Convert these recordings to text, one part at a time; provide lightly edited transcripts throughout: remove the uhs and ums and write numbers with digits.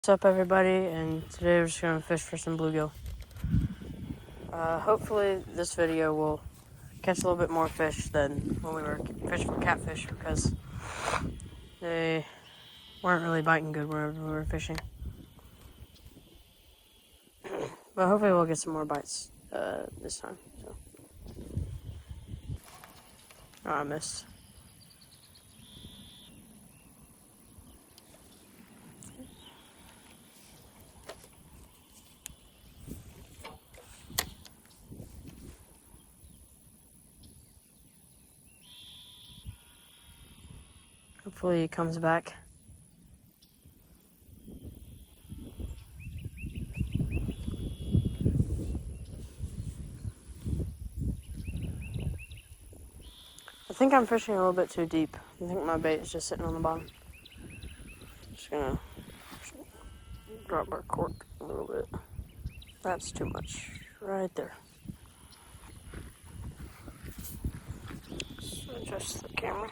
What's up, everybody? And today we're just gonna fish for some bluegill. Hopefully this video will catch a little bit more fish than when we were fishing for catfish, because they weren't really biting good whenever we were fishing. But hopefully we'll get some more bites this time. So. Oh, I missed. Hopefully he comes back. I think I'm fishing a little bit too deep. I think my bait is just sitting on the bottom. Just gonna drop our cork a little bit. That's too much right there. Let's adjust the camera.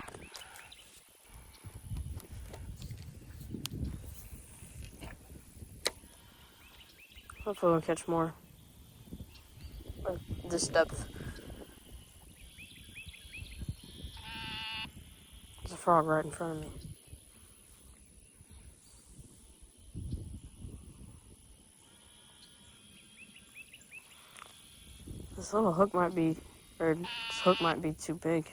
Hopefully we'll catch more at this depth. There's a frog right in front of me. This little hook might be, or this hook might be too big.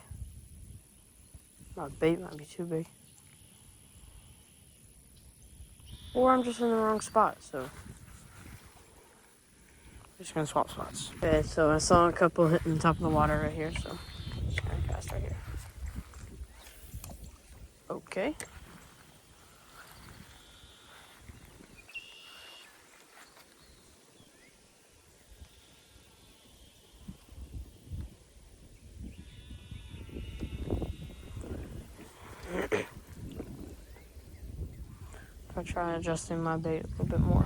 My bait might be too big. Or I'm just in the wrong spot, so I'm just gonna swap spots. Okay, so I saw a couple hitting the top of the water right here, so I'm just gonna cast right here. Okay. I'll try adjusting my bait a little bit more.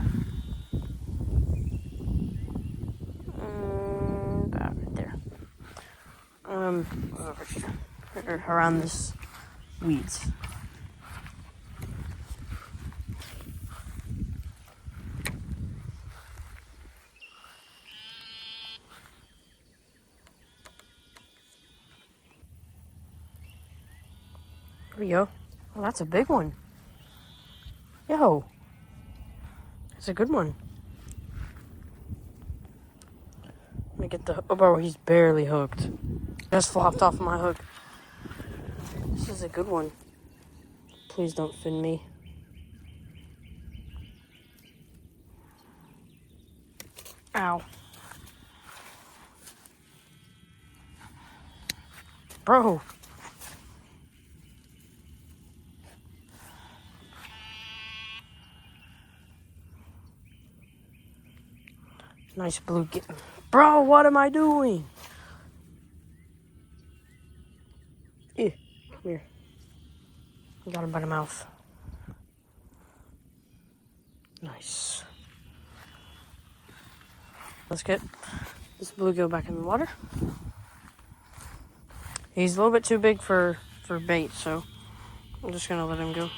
About right there. Over here. Or around this weeds. There we go. Oh, that's a big one. Yo. That's a good one. Let me get the... Oh, bro, he's barely hooked. Just flopped off my hook. This is a good one. Please don't fin me. Ow. Bro. Nice bluegill. Bro, what am I doing? Come here. I got him by the mouth. Nice. Let's get this bluegill back in the water. He's a little bit too big for bait, so I'm just gonna let him go.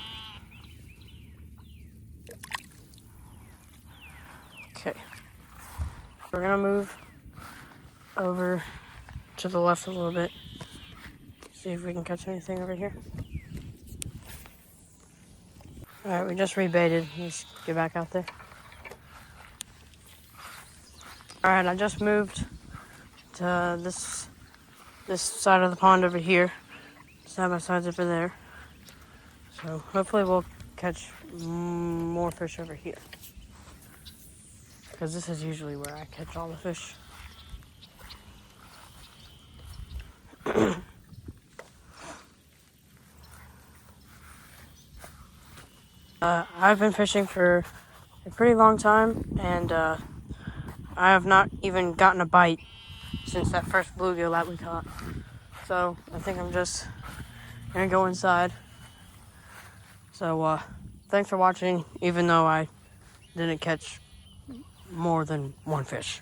Okay. We're gonna move over to the left a little bit. See if we can catch anything over here. Alright, we just rebaited. Let's get back out there. Alright, I just moved to this side of the pond over here. Side by side's over there. So hopefully we'll catch more fish over here. Because this is usually where I catch all the fish. I've been fishing for a pretty long time, and I have not even gotten a bite since that first bluegill that we caught. So I think I'm just gonna go inside. So thanks for watching, even though I didn't catch more than one fish.